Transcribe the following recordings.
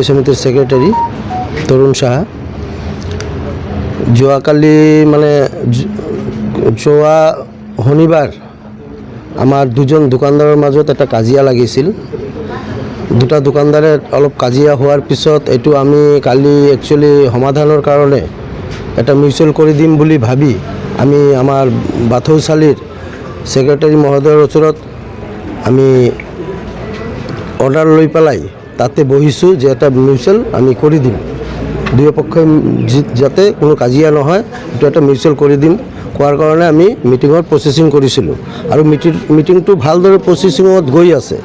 সমিতিৰ সেক্ৰেটাৰী তৰুণ সাহা। যোৱাকালি মানে যোৱা শনিবাৰ আমাৰ দুজন দোকানদাৰৰ মাজত এটা কাজিয়া লাগিছিল। দুটা দোকানদাৰে অলপ কাজিয়া হোৱাৰ পিছত এইটো আমি কালি একচুৱেলি সমাধানৰ কাৰণে এটা মিউচুৱেল কৰি দিম বুলি ভাবি আমি আমাৰ বাথৌচালিৰ সেক্ৰেটাৰী মহোদয়ৰ ওচৰত আমি অৰ্ডাৰ লৈ পেলাই তাতে বহিছোঁ যে এটা মিউচুৱেল আমি কৰি দিম, দুয়োপক্ষই যাতে কোনো কাজিয়া নহয় এইটো এটা মিউচুৱেল কৰি দিম কোৱাৰ কাৰণে আমি মিটিঙত প্ৰচেছিং কৰিছিলোঁ। আৰু মিটিংটো ভালদৰে প্ৰচেছিঙত গৈ আছে।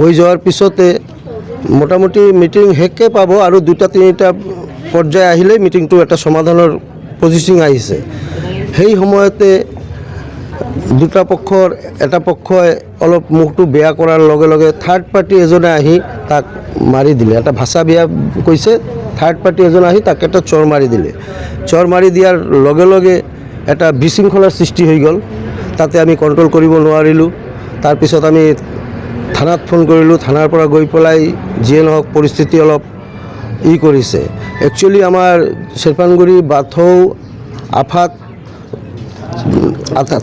গৈ যোৱাৰ পিছতে মোটামুটি মিটিং শেষকে পাব আৰু দুটা তিনিটা পৰ্যায় আহিলে মিটিংটো এটা সমাধানৰ প্ৰচেছিং আহিছে। সেই সময়তে দুটা পক্ষৰ এটা পক্ষই অলপ মুখটো বেয়া কৰাৰ লগে লগে থাৰ্ড পাৰ্টি এজনে আহি তাক মাৰি দিলে। এটা ভাষা বেয়া কৈছে, থাৰ্ড পাৰ্টি এজন আহি তাক এটা চৰ মাৰি দিলে। চৰ মাৰি দিয়াৰ লগে লগে এটা বিশৃংখলাৰ সৃষ্টি হৈ গ'ল। তাতে আমি কণ্ট্ৰল কৰিব নোৱাৰিলোঁ। তাৰপিছত আমি থানাত ফোন কৰিলোঁ। থানাৰ পৰা গৈ পেলাই যিয়ে নহওক পৰিস্থিতি অলপ কৰিছে। একচুৱেলি আমাৰ চেৰপানগুৰি বাথৌ আফাক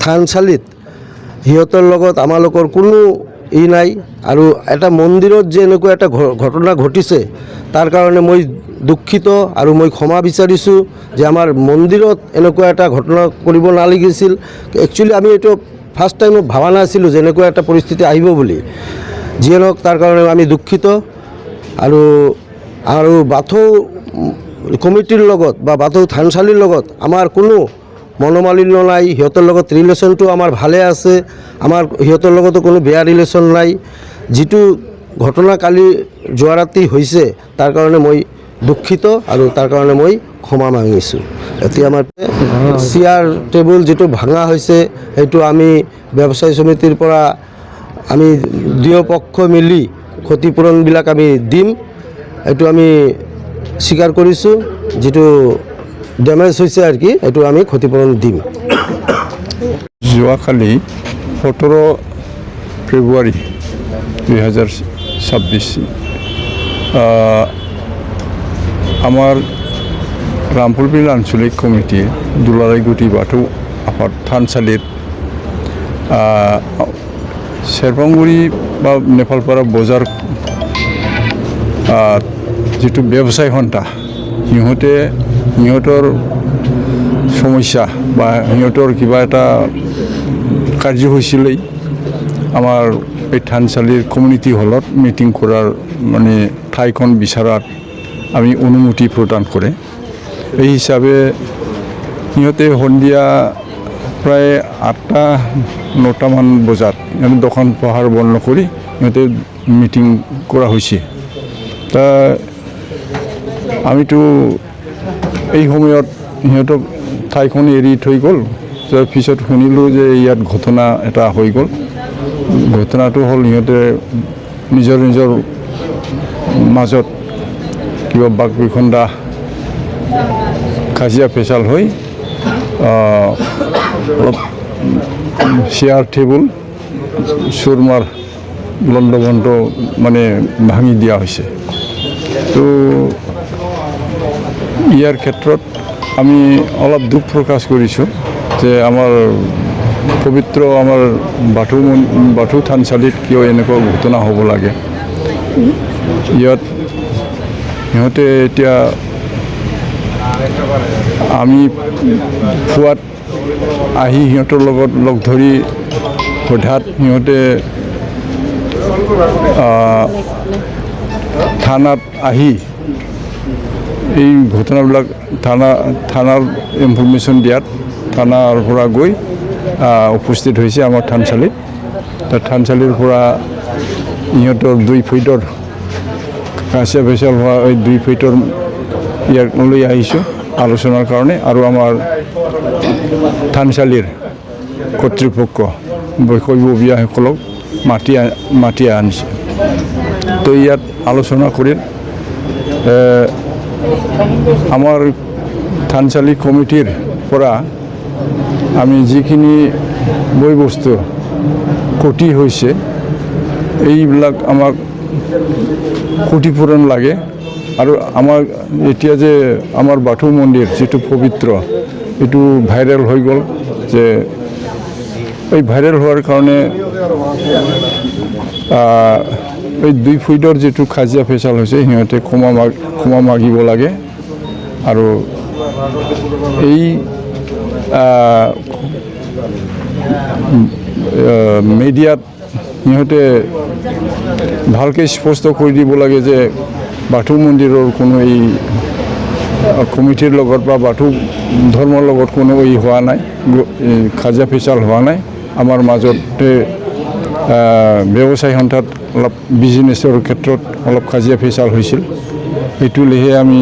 থানচালিত সিহঁতৰ লগত আমালোকৰ কোনো নাই। আৰু এটা মন্দিৰত যে এনেকুৱা এটা ঘটনা ঘটিছে তাৰ কাৰণে মই দুখিত আৰু মই ক্ষমা বিচাৰিছোঁ যে আমাৰ মন্দিৰত এনেকুৱা এটা ঘটনা কৰিব নালাগিছিল। একচুৱেলি আমি এইটো ফাৰ্ষ্ট টাইম ভাবা নাছিলোঁ যে এনেকুৱা এটা পৰিস্থিতি আহিব বুলি। যিয়ে নহওক তাৰ কাৰণে আমি দুখিত। আৰু বাথৌ কমিটিৰ লগত বা বাথৌ থানচালিৰ লগত আমাৰ কোনো মনোমালিন্য নাই। সিহঁতৰ লগত ৰিলেশ্যনটো আমাৰ ভালে আছে। আমাৰ সিহঁতৰ লগতো কোনো বেয়া ৰিলেশ্যন নাই। যিটো ঘটনা কালি যোৱা ৰাতি হৈছে তাৰ কাৰণে মই দুখিত আৰু তাৰ কাৰণে মই ক্ষমা মাগিছোঁ। এতিয়া আমাৰ চেয়াৰ টেবুল যিটো ভাঙা হৈছে সেইটো আমি ব্যৱসায়ী সমিতিৰ পৰা আমি দুয়োপক্ষ মিলি ক্ষতিপূৰণবিলাক আমি দিম, এইটো আমি স্বীকাৰ কৰিছোঁ। যিটো ডেমেজ হৈছে আৰু কি এইটো আমি ক্ষতিপূৰণ দিম। যোৱাকালি 17 ফেব্ৰুৱাৰী 2026 আমাৰ ৰামপুৰ বিল আঞ্চলিক কমিটিয়ে দুলাৰাইগুটি বাথৌ আফাদ থানচালিত চেৰপাংগুৰি বা নেপালপাৰা বজাৰ যিটো ব্যৱসায় সন্থা সিহঁতৰ সমস্যা বা সিহঁতৰ কিবা এটা কাৰ্য হৈছিলেই আমাৰ এই থানচালিৰ কমিউনিটি হলত মিটিং কৰাৰ মানে ঠাইখন বিচৰাত আমি অনুমতি প্ৰদান কৰে। এই হিচাপে সিহঁতে সন্ধিয়া প্ৰায় 8-9টামান বজাত দোকান পোহাৰ বন্ধ কৰি সিহঁতে মিটিং কৰা হৈছে। তা আমিতো এই সময়ত সিহঁতক ঠাইখন এৰি থৈ গ'ল। তাৰপিছত শুনিলোঁ যে ইয়াত ঘটনা এটা হৈ গ'ল। ঘটনাটো হ'ল সিহঁতে নিজৰ মাজত কিবা বাক বিখণ্ডা কাজিয়া পেচাল হৈ অলপ চেয়াৰ টেবুল চুৰমাৰ লণ্ডভণ্ড মানে ভাঙি দিয়া হৈছে। তো ইয়াৰ ক্ষেত্ৰত আমি অলপ দুখ প্ৰকাশ কৰিছোঁ যে আমাৰ পবিত্ৰ আমাৰ বাথৌ থানচালিত কিয় এনেকুৱা ঘটনা হ'ব লাগে। ইয়াত সিহঁতে এতিয়া আমি ফুৱাত আহি সিহঁতৰ লগত লগ ধৰি সোধাত সিহঁতে থানাত আহি এই ঘটনাবিলাক থানাৰ ইনফৰমেশ্যন দিয়াত থানাৰ পৰা গৈ উপস্থিত হৈছে আমাৰ থানচালিত। থানচালিৰ পৰা ইহঁতৰ 2 ফিটৰ কাজিয়া পেচাল হোৱা এই 2 ফিটৰ ইয়াক লৈ আহিছোঁ আলোচনাৰ কাৰণে। আৰু আমাৰ থানচালিৰ কৰ্তৃপক্ষ বৈষয়িকসকলক মাতি আনিছে। তো ইয়াত আলোচনা কৰি আমাৰ থানচালি কমিটিৰ পৰা আমি যিখিনি বয় বস্তু ক্ষতি হৈছে এইবিলাক আমাক ক্ষতিপূৰণ লাগে আৰু আমাৰ এতিয়া যে আমাৰ বাথৌ মন্দিৰ যিটো পবিত্ৰ এইটো ভাইৰেল হৈ গ'ল যে এই ভাইৰেল হোৱাৰ কাৰণে এই 2 ফুটৰ যিটো কাজিয়া ফেচাল হৈছে সিহঁতে ক্ষমা মাগিব লাগে আৰু এই মিডিয়াত সিহঁতে ভালকৈ স্পষ্ট কৰি দিব লাগে যে বাথৌ মন্দিৰৰ কোনো এই কমিটিৰ লগত বা বাথৌ ধৰ্মৰ লগত কোনো এই হোৱা নাই, কাজিয়া ফেচাল হোৱা নাই। আমাৰ মাজতে ব্যৱসায় সন্থাত অলপ বিজনেছৰ ক্ষেত্ৰত অলপ কাজিয়া ফেচাল হৈছিল, সেইটো লৈহে আমি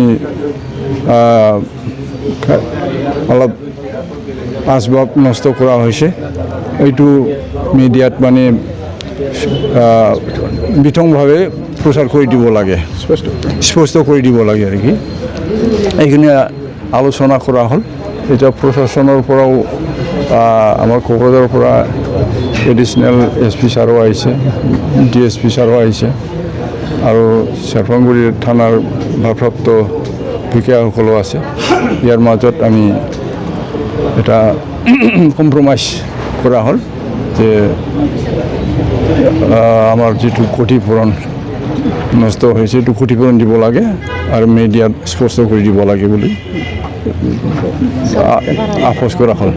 অলপ আচবাব নষ্ট কৰা হৈছে। এইটো মিডিয়াত মানে বিতংভাৱে প্ৰচাৰ কৰি দিব লাগে, স্পষ্ট কৰি দিব লাগে আৰু কি এইখিনি আলোচনা কৰা হ'ল। এতিয়া প্ৰশাসনৰ পৰাও আমাৰ কোকৰাঝাৰৰ পৰা এডিশ্যনেল SP ছাৰো আহিছে, DSP ছাৰো আহিছে আৰু চেৰপাংগুৰি থানাৰ ভাৰপ্ৰাপ্ত বিষয়াসকলো আছে। ইয়াৰ মাজত আমি এটা কম্প্ৰমাইজ কৰা হ'ল যে আমাৰ যিটো ক্ষতিপূৰণ নষ্ট হৈছে এইটো ক্ষতিপূৰণ দিব লাগে আৰু মিডিয়াত স্পষ্ট কৰি দিব লাগে বুলি আপোচ কৰা হ'ল।